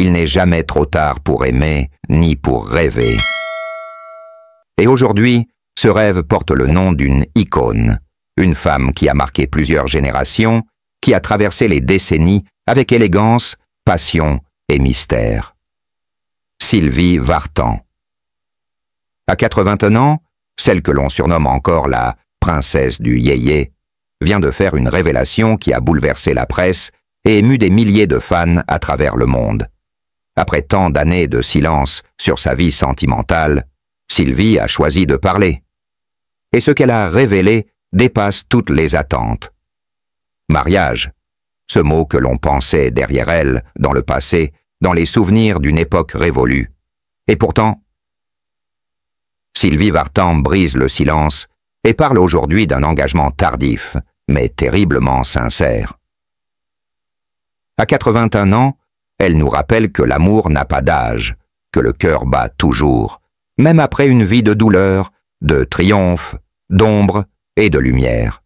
il n'est jamais trop tard pour aimer, ni pour rêver. Et aujourd'hui, ce rêve porte le nom d'une icône, une femme qui a marqué plusieurs générations, qui a traversé les décennies avec élégance, passion et mystère. Sylvie Vartan. À 81 ans, celle que l'on surnomme encore la princesse du yéyé vient de faire une révélation qui a bouleversé la presse et ému des milliers de fans à travers le monde. Après tant d'années de silence sur sa vie sentimentale, Sylvie a choisi de parler. Et ce qu'elle a révélé dépasse toutes les attentes. Mariage, ce mot que l'on pensait derrière elle, dans le passé, dans les souvenirs d'une époque révolue. Et pourtant, Sylvie Vartan brise le silence et parle aujourd'hui d'un engagement tardif, mais terriblement sincère. À 81 ans, elle nous rappelle que l'amour n'a pas d'âge, que le cœur bat toujours, même après une vie de douleur, de triomphe, d'ombre et de lumière.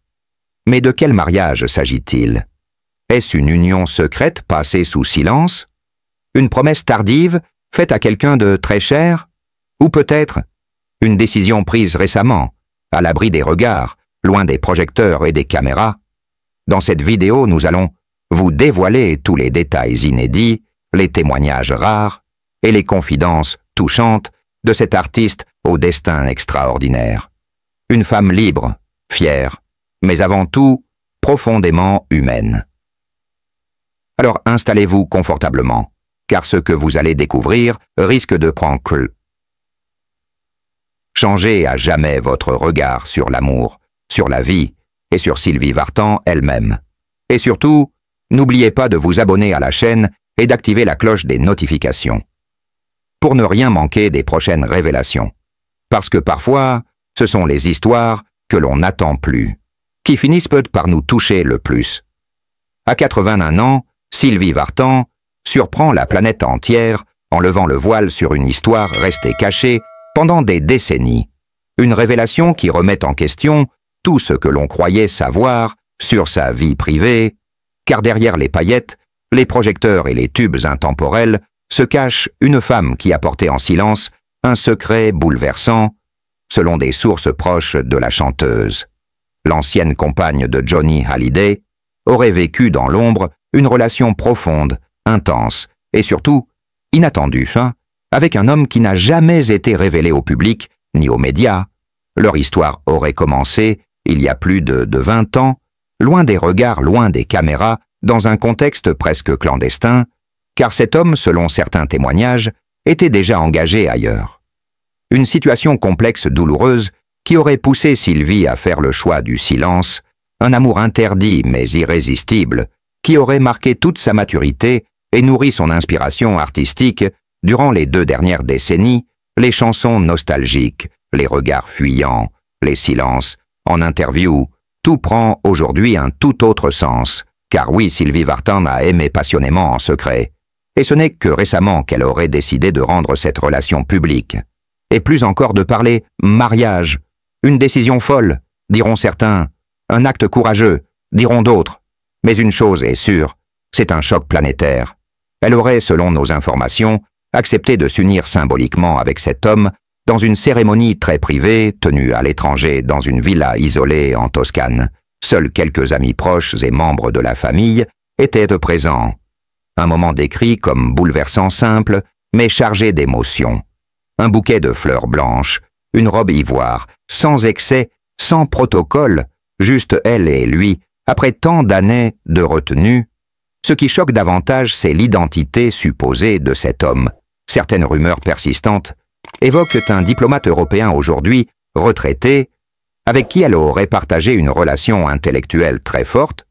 Mais de quel mariage s'agit-il? Est-ce une union secrète passée sous silence? Une promesse tardive, faite à quelqu'un de très cher? Ou peut-être une décision prise récemment, à l'abri des regards, loin des projecteurs et des caméras? Dans cette vidéo, nous allons vous dévoiler tous les détails inédits, les témoignages rares et les confidences touchantes de cette artiste au destin extraordinaire. Une femme libre, fière, mais avant tout, profondément humaine. Alors installez-vous confortablement, car ce que vous allez découvrir risque de prendre Changez à jamais votre regard sur l'amour, sur la vie et sur Sylvie Vartan elle-même. Et surtout, n'oubliez pas de vous abonner à la chaîne et d'activer la cloche des notifications, pour ne rien manquer des prochaines révélations. Parce que parfois, ce sont les histoires que l'on n'attend plus, qui finissent peut-être par nous toucher le plus. À 81 ans, Sylvie Vartan surprend la planète entière en levant le voile sur une histoire restée cachée pendant des décennies. Une révélation qui remet en question tout ce que l'on croyait savoir sur sa vie privée, car derrière les paillettes, les projecteurs et les tubes intemporels se cache une femme qui a porté en silence un secret bouleversant, selon des sources proches de la chanteuse. L'ancienne compagne de Johnny Hallyday aurait vécu dans l'ombre une relation profonde, intense et surtout inattendue, avec un homme qui n'a jamais été révélé au public ni aux médias. Leur histoire aurait commencé il y a plus de 20 ans, loin des regards, loin des caméras, dans un contexte presque clandestin, car cet homme, selon certains témoignages, était déjà engagé ailleurs. Une situation complexe, douloureuse, qui aurait poussé Sylvie à faire le choix du silence, un amour interdit mais irrésistible, qui aurait marqué toute sa maturité et nourri son inspiration artistique durant les 2 dernières décennies, les chansons nostalgiques, les regards fuyants, les silences, en interview, tout prend aujourd'hui un tout autre sens, car oui, Sylvie Vartan a aimé passionnément en secret, et ce n'est que récemment qu'elle aurait décidé de rendre cette relation publique, et plus encore de parler mariage, une décision folle, diront certains, un acte courageux, diront d'autres, mais une chose est sûre, c'est un choc planétaire. Elle aurait, selon nos informations, accepté de s'unir symboliquement avec cet homme dans une cérémonie très privée tenue à l'étranger dans une villa isolée en Toscane. Seuls quelques amis proches et membres de la famille étaient présents. Un moment décrit comme bouleversant simple, mais chargé d'émotions. Un bouquet de fleurs blanches, une robe ivoire, sans excès, sans protocole, juste elle et lui, après tant d'années de retenue. Ce qui choque davantage, c'est l'identité supposée de cet homme. Certaines rumeurs persistantes évoquent un diplomate européen aujourd'hui, retraité, avec qui elle aurait partagé une relation intellectuelle très forte.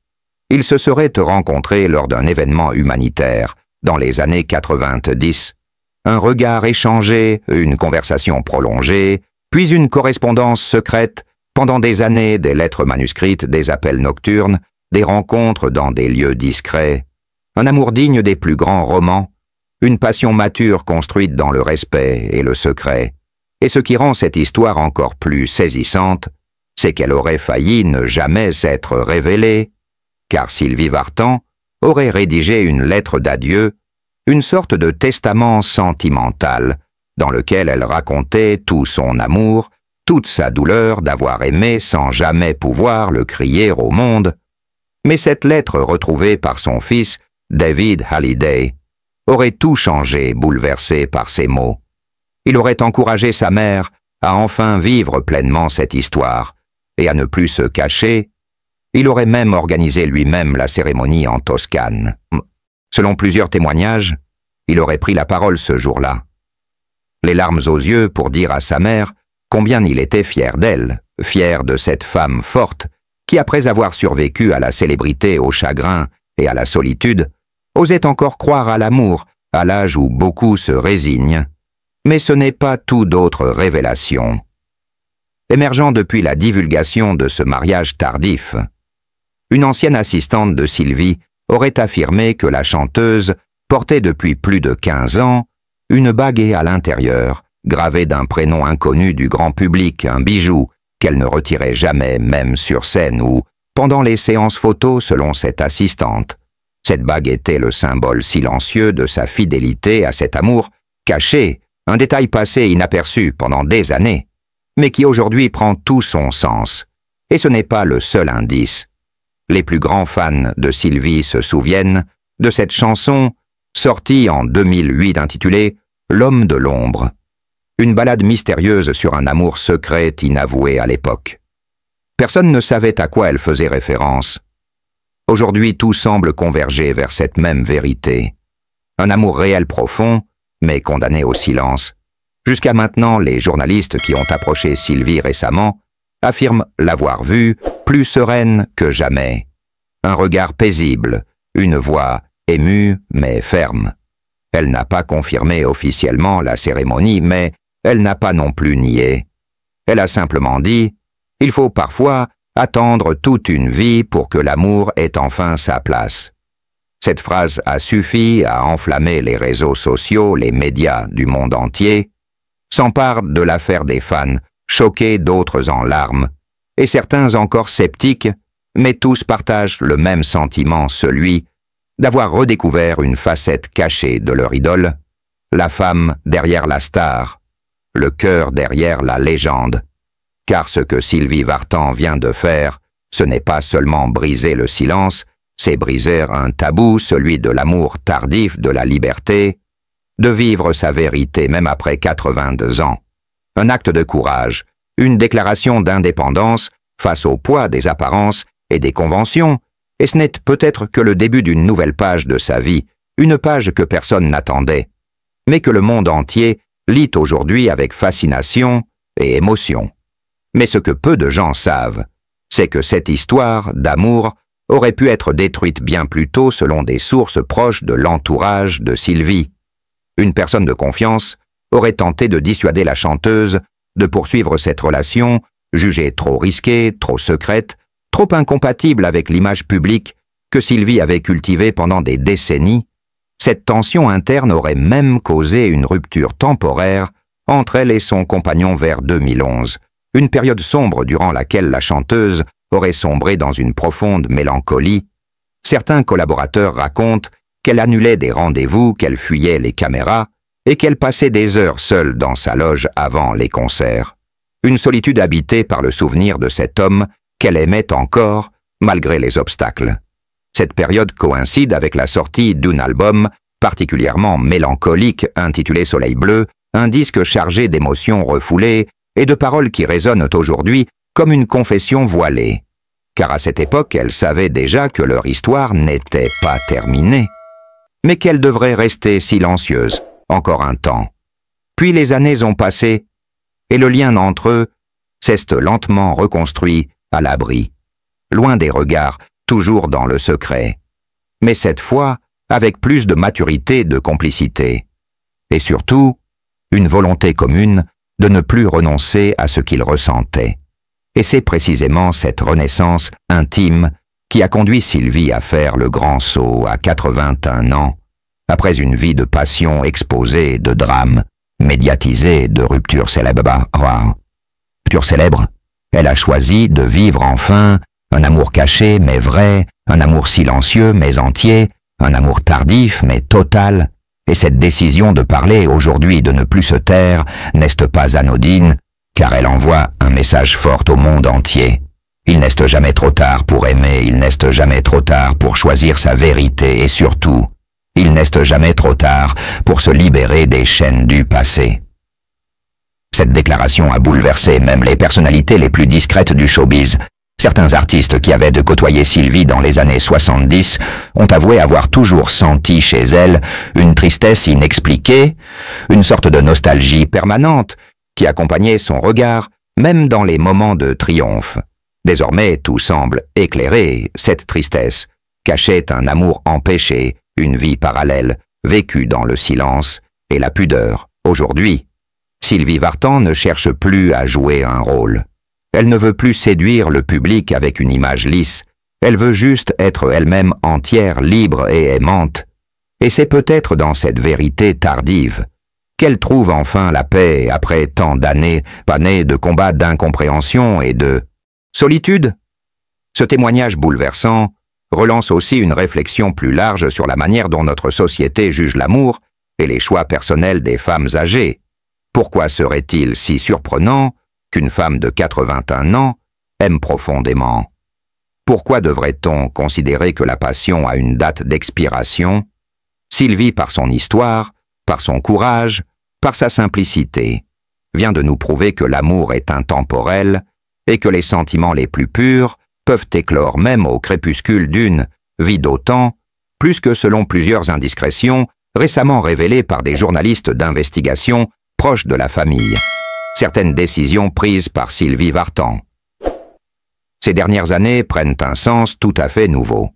Ils se seraient rencontrés lors d'un événement humanitaire, dans les années 90. Un regard échangé, une conversation prolongée, puis une correspondance secrète, pendant des années, des lettres manuscrites, des appels nocturnes, des rencontres dans des lieux discrets. Un amour digne des plus grands romans, une passion mature construite dans le respect et le secret. Et ce qui rend cette histoire encore plus saisissante, c'est qu'elle aurait failli ne jamais être révélée, car Sylvie Vartan aurait rédigé une lettre d'adieu une sorte de testament sentimental, dans lequel elle racontait tout son amour, toute sa douleur d'avoir aimé sans jamais pouvoir le crier au monde. Mais cette lettre retrouvée par son fils, David Halliday, aurait tout changé, bouleversé par ces mots. Il aurait encouragé sa mère à enfin vivre pleinement cette histoire, et à ne plus se cacher. Il aurait même organisé lui-même la cérémonie en Toscane. Selon plusieurs témoignages, il aurait pris la parole ce jour-là, les larmes aux yeux pour dire à sa mère combien il était fier d'elle, fier de cette femme forte qui, après avoir survécu à la célébrité, au chagrin et à la solitude, osait encore croire à l'amour, à l'âge où beaucoup se résignent. Mais ce n'est pas tout d'autres révélations. Émergeant depuis la divulgation de ce mariage tardif, une ancienne assistante de Sylvie aurait affirmé que la chanteuse portait depuis plus de 15 ans une bague à l'intérieur, gravée d'un prénom inconnu du grand public, un bijou qu'elle ne retirait jamais, même sur scène ou pendant les séances photos selon cette assistante. Cette bague était le symbole silencieux de sa fidélité à cet amour caché, un détail passé inaperçu pendant des années, mais qui aujourd'hui prend tout son sens. Et ce n'est pas le seul indice. Les plus grands fans de Sylvie se souviennent de cette chanson sortie en 2008 intitulée « L'homme de l'ombre », une ballade mystérieuse sur un amour secret inavoué à l'époque. Personne ne savait à quoi elle faisait référence. Aujourd'hui, tout semble converger vers cette même vérité. Un amour réel profond, mais condamné au silence. Jusqu'à maintenant, les journalistes qui ont approché Sylvie récemment affirment l'avoir vue plus sereine que jamais. Un regard paisible, une voix émue mais ferme. Elle n'a pas confirmé officiellement la cérémonie, mais elle n'a pas non plus nié. Elle a simplement dit « Il faut parfois attendre toute une vie pour que l'amour ait enfin sa place ». Cette phrase a suffi à enflammer les réseaux sociaux, les médias du monde entier, s'emparent de l'affaire des fans, choqués, d'autres en larmes, et certains encore sceptiques, mais tous partagent le même sentiment, celui d'avoir redécouvert une facette cachée de leur idole, la femme derrière la star, le cœur derrière la légende. Car ce que Sylvie Vartan vient de faire, ce n'est pas seulement briser le silence, c'est briser un tabou, celui de l'amour tardif, de la liberté, de vivre sa vérité même après 82 ans. Un acte de courage, une déclaration d'indépendance face au poids des apparences et des conventions, et ce n'est peut-être que le début d'une nouvelle page de sa vie, une page que personne n'attendait, mais que le monde entier lit aujourd'hui avec fascination et émotion. Mais ce que peu de gens savent, c'est que cette histoire d'amour aurait pu être détruite bien plus tôt selon des sources proches de l'entourage de Sylvie. Une personne de confiance aurait tenté de dissuader la chanteuse de poursuivre cette relation, jugée trop risquée, trop secrète, trop incompatible avec l'image publique que Sylvie avait cultivée pendant des décennies. Cette tension interne aurait même causé une rupture temporaire entre elle et son compagnon vers 2011, une période sombre durant laquelle la chanteuse aurait sombré dans une profonde mélancolie. Certains collaborateurs racontent qu'elle annulait des rendez-vous, qu'elle fuyait les caméras et qu'elle passait des heures seule dans sa loge avant les concerts. Une solitude habitée par le souvenir de cet homme qu'elle aimait encore malgré les obstacles. Cette période coïncide avec la sortie d'un album particulièrement mélancolique intitulé Soleil bleu, un disque chargé d'émotions refoulées et de paroles qui résonnent aujourd'hui comme une confession voilée. Car à cette époque, elle savait déjà que leur histoire n'était pas terminée, mais qu'elle devrait rester silencieuse encore un temps. Puis les années ont passé, et le lien entre eux s'est lentement reconstruit à l'abri, loin des regards, toujours dans le secret, mais cette fois avec plus de maturité, de complicité, et surtout une volonté commune de ne plus renoncer à ce qu'ils ressentaient. Et c'est précisément cette renaissance intime qui a conduit Sylvie à faire le grand saut à 81 ans, après une vie de passion exposée, de drames, médiatisée, de ruptures célèbres. Rupture célèbre, elle a choisi de vivre enfin un amour caché mais vrai, un amour silencieux mais entier, un amour tardif mais total, et cette décision de parler aujourd'hui et de ne plus se taire n'est pas anodine, car elle envoie un message fort au monde entier. Il n'est jamais trop tard pour aimer, il n'est jamais trop tard pour choisir sa vérité et surtout, il n'est jamais trop tard pour se libérer des chaînes du passé. Cette déclaration a bouleversé même les personnalités les plus discrètes du showbiz. Certains artistes qui avaient de côtoyer Sylvie dans les années 70 ont avoué avoir toujours senti chez elle une tristesse inexpliquée, une sorte de nostalgie permanente qui accompagnait son regard même dans les moments de triomphe. Désormais, tout semble éclairé, cette tristesse cachait un amour empêché, une vie parallèle, vécue dans le silence et la pudeur. Aujourd'hui, Sylvie Vartan ne cherche plus à jouer un rôle. Elle ne veut plus séduire le public avec une image lisse, elle veut juste être elle-même entière, libre et aimante. Et c'est peut-être dans cette vérité tardive qu'elle trouve enfin la paix après tant d'années panées de combats d'incompréhension et de solitude. Ce témoignage bouleversant relance aussi une réflexion plus large sur la manière dont notre société juge l'amour et les choix personnels des femmes âgées. Pourquoi serait-il si surprenant qu'une femme de 81 ans aime profondément? Pourquoi devrait-on considérer que la passion a une date d'expiration? Sylvie, par son histoire, par son courage, par sa simplicité, vient de nous prouver que l'amour est intemporel et que les sentiments les plus purs peuvent éclore même au crépuscule d'une vie d'autant, plus que selon plusieurs indiscrétions récemment révélées par des journalistes d'investigation proches de la famille. Certaines décisions prises par Sylvie Vartan. Ces dernières années prennent un sens tout à fait nouveau.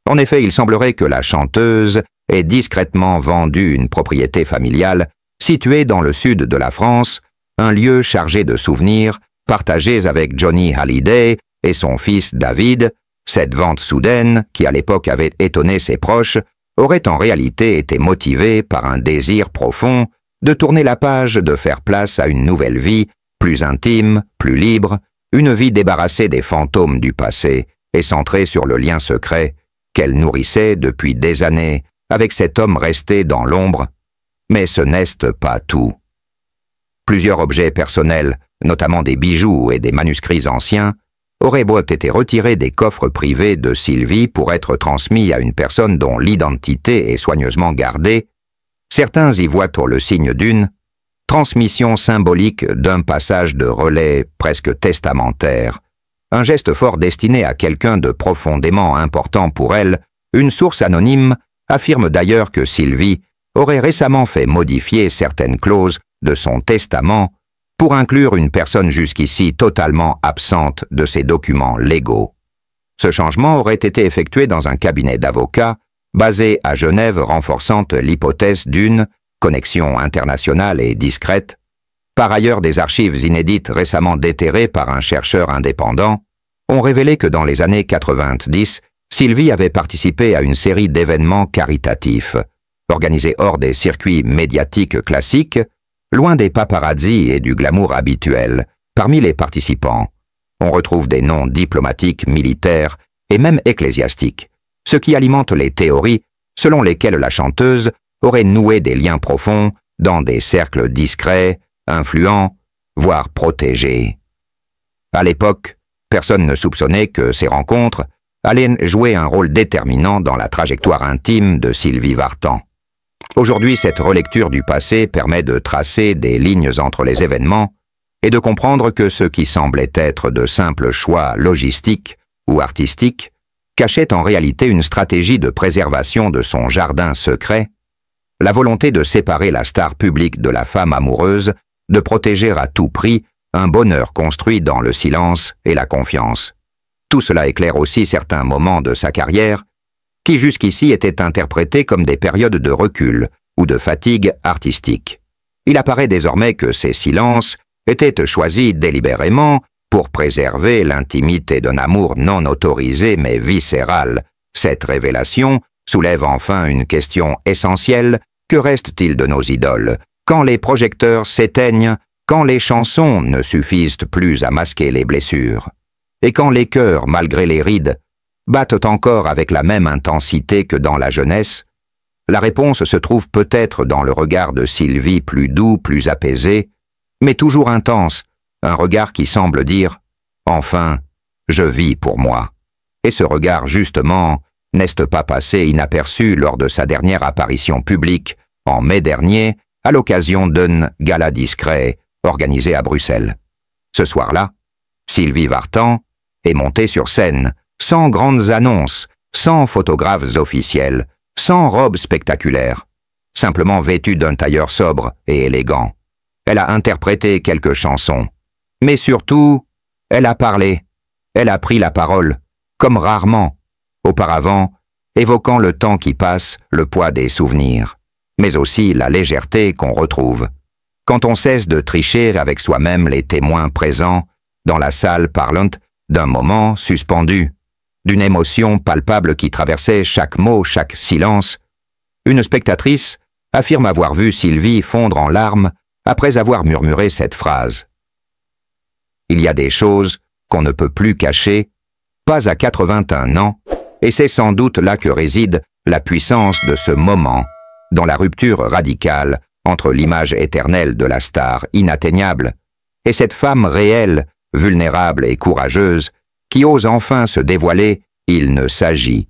En effet, il semblerait que la chanteuse ait discrètement vendu une propriété familiale située dans le sud de la France, un lieu chargé de souvenirs partagés avec Johnny Hallyday et son fils David. Cette vente soudaine, qui à l'époque avait étonné ses proches, aurait en réalité été motivée par un désir profond de tourner la page, de faire place à une nouvelle vie, plus intime, plus libre, une vie débarrassée des fantômes du passé et centrée sur le lien secret qu'elle nourrissait depuis des années avec cet homme resté dans l'ombre. Mais ce n'est pas tout. Plusieurs objets personnels, notamment des bijoux et des manuscrits anciens, auraient beau été retirés des coffres privés de Sylvie pour être transmis à une personne dont l'identité est soigneusement gardée. Certains y voient pour le signe d'une transmission symbolique d'un passage de relais presque testamentaire, un geste fort destiné à quelqu'un de profondément important pour elle. Une source anonyme affirme d'ailleurs que Sylvie aurait récemment fait modifier certaines clauses de son testament pour inclure une personne jusqu'ici totalement absente de ses documents légaux. Ce changement aurait été effectué dans un cabinet d'avocats basé à Genève, renforçant l'hypothèse d'une connexion internationale et discrète. Par ailleurs, des archives inédites récemment déterrées par un chercheur indépendant ont révélé que dans les années 90, Sylvie avait participé à une série d'événements caritatifs, organisés hors des circuits médiatiques classiques, loin des paparazzis et du glamour habituel. Parmi les participants, on retrouve des noms diplomatiques, militaires et même ecclésiastiques, ce qui alimente les théories selon lesquelles la chanteuse aurait noué des liens profonds dans des cercles discrets, influents, voire protégés. À l'époque, personne ne soupçonnait que ces rencontres allaient jouer un rôle déterminant dans la trajectoire intime de Sylvie Vartan. Aujourd'hui, cette relecture du passé permet de tracer des lignes entre les événements et de comprendre que ce qui semblait être de simples choix logistiques ou artistiques cachait en réalité une stratégie de préservation de son jardin secret, la volonté de séparer la star publique de la femme amoureuse, de protéger à tout prix un bonheur construit dans le silence et la confiance. Tout cela éclaire aussi certains moments de sa carrière qui jusqu'ici étaient interprétés comme des périodes de recul ou de fatigue artistique. Il apparaît désormais que ces silences étaient choisis délibérément pour préserver l'intimité d'un amour non autorisé mais viscéral. Cette révélation soulève enfin une question essentielle: que reste-t-il de nos idoles quand les projecteurs s'éteignent, quand les chansons ne suffisent plus à masquer les blessures, et quand les cœurs, malgré les rides, battent encore avec la même intensité que dans la jeunesse? La réponse se trouve peut-être dans le regard de Sylvie, plus doux, plus apaisé, mais toujours intense, un regard qui semble dire « Enfin, je vis pour moi ». Et ce regard, justement, n'est pas passé inaperçu lors de sa dernière apparition publique, en mai dernier, à l'occasion d'un gala discret organisé à Bruxelles. Ce soir-là, Sylvie Vartan est montée sur scène, sans grandes annonces, sans photographes officiels, sans robe spectaculaire, simplement vêtue d'un tailleur sobre et élégant. Elle a interprété quelques chansons, mais surtout, elle a parlé, elle a pris la parole, comme rarement, auparavant, évoquant le temps qui passe, le poids des souvenirs, mais aussi la légèreté qu'on retrouve, quand on cesse de tricher avec soi-même les témoins présents dans la salle parlante d'un moment suspendu, d'une émotion palpable qui traversait chaque mot, chaque silence. Une spectatrice affirme avoir vu Sylvie fondre en larmes après avoir murmuré cette phrase. Il y a des choses qu'on ne peut plus cacher, pas à 81 ans, et c'est sans doute là que réside la puissance de ce moment, dans la rupture radicale entre l'image éternelle de la star inatteignable et cette femme réelle, vulnérable et courageuse, qui ose enfin se dévoiler. Il ne s'agit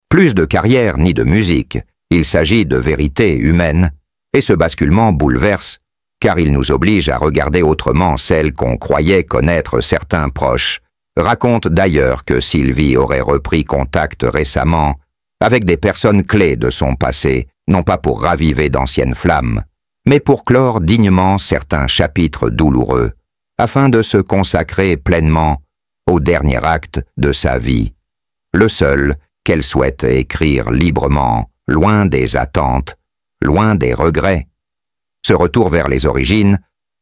plus de carrière ni de musique, il s'agit de vérité humaine, et ce basculement bouleverse, car il nous oblige à regarder autrement celle qu'on croyait connaître certains proches. Raconte d'ailleurs que Sylvie aurait repris contact récemment avec des personnes clés de son passé, non pas pour raviver d'anciennes flammes, mais pour clore dignement certains chapitres douloureux, afin de se consacrer pleinement au dernier acte de sa vie, le seul qu'elle souhaite écrire librement, loin des attentes, loin des regrets. Ce retour vers les origines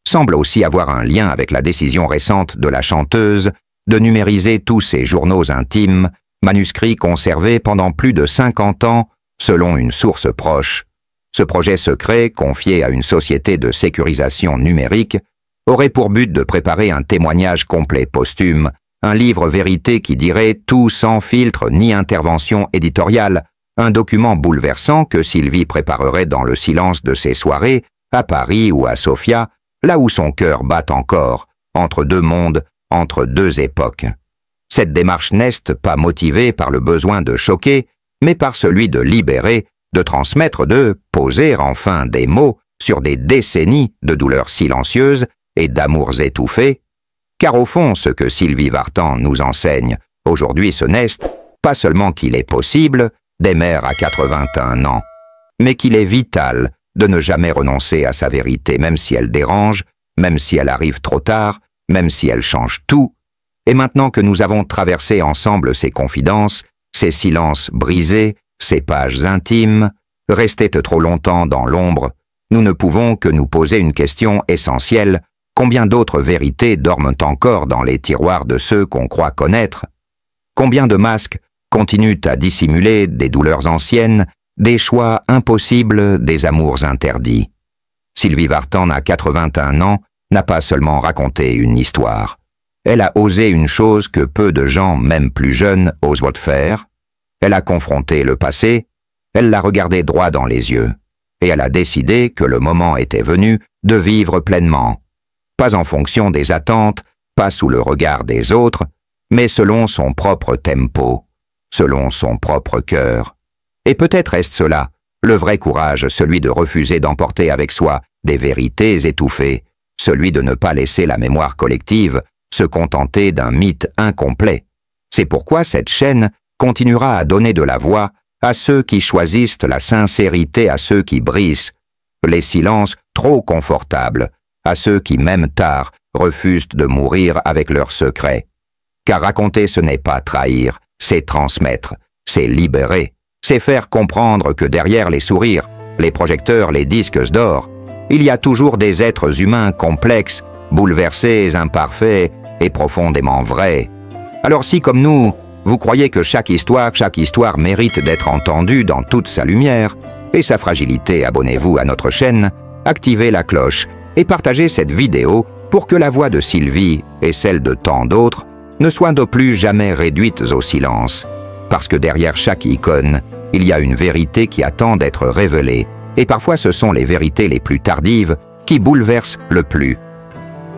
semble aussi avoir un lien avec la décision récente de la chanteuse de numériser tous ses journaux intimes, manuscrits conservés pendant plus de 50 ans, selon une source proche. Ce projet secret, confié à une société de sécurisation numérique, aurait pour but de préparer un témoignage complet posthume, un livre vérité qui dirait tout sans filtre ni intervention éditoriale, un document bouleversant que Sylvie préparerait dans le silence de ses soirées, à Paris ou à Sofia, là où son cœur bat encore, entre deux mondes, entre deux époques. Cette démarche n'est pas motivée par le besoin de choquer, mais par celui de libérer, de transmettre, de poser enfin des mots sur des décennies de douleurs silencieuses et d'amours étouffés, car au fond, ce que Sylvie Vartan nous enseigne aujourd'hui, ce n'est pas seulement qu'il est possible d'aimer à 81 ans, mais qu'il est vital de ne jamais renoncer à sa vérité, même si elle dérange, même si elle arrive trop tard, même si elle change tout. Et maintenant que nous avons traversé ensemble ces confidences, ces silences brisés, ces pages intimes, restés trop longtemps dans l'ombre, nous ne pouvons que nous poser une question essentielle. Combien d'autres vérités dorment encore dans les tiroirs de ceux qu'on croit connaître? Combien de masques continuent à dissimuler des douleurs anciennes, des choix impossibles, des amours interdits? Sylvie Vartan, à 81 ans, n'a pas seulement raconté une histoire. Elle a osé une chose que peu de gens, même plus jeunes, osent faire. Elle a confronté le passé, elle l'a regardé droit dans les yeux, et elle a décidé que le moment était venu de vivre pleinement. Pas en fonction des attentes, pas sous le regard des autres, mais selon son propre tempo, selon son propre cœur. Et peut-être est-ce cela, le vrai courage, celui de refuser d'emporter avec soi des vérités étouffées, celui de ne pas laisser la mémoire collective se contenter d'un mythe incomplet. C'est pourquoi cette chaîne continuera à donner de la voix à ceux qui choisissent la sincérité, à ceux qui brisent les silences trop confortables, à ceux qui, même tard, refusent de mourir avec leurs secrets. Car raconter, ce n'est pas trahir, c'est transmettre, c'est libérer, c'est faire comprendre que derrière les sourires, les projecteurs, les disques d'or, il y a toujours des êtres humains complexes, bouleversés, imparfaits et profondément vrais. Alors si, comme nous, vous croyez que chaque histoire mérite d'être entendue dans toute sa lumière et sa fragilité, abonnez-vous à notre chaîne, activez la cloche et partagez cette vidéo pour que la voix de Sylvie et celle de tant d'autres ne soient de plus jamais réduites au silence. Parce que derrière chaque icône, il y a une vérité qui attend d'être révélée, et parfois ce sont les vérités les plus tardives qui bouleversent le plus.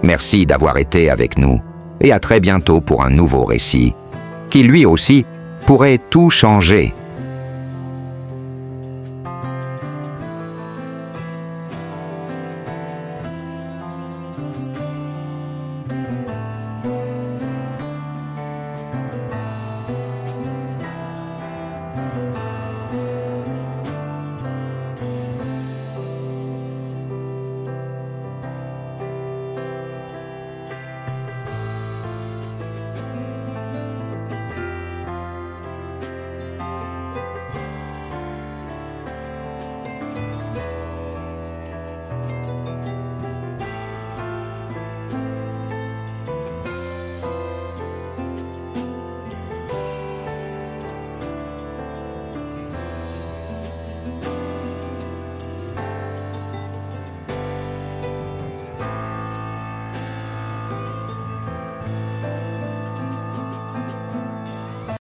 Merci d'avoir été avec nous, et à très bientôt pour un nouveau récit, qui lui aussi pourrait tout changer.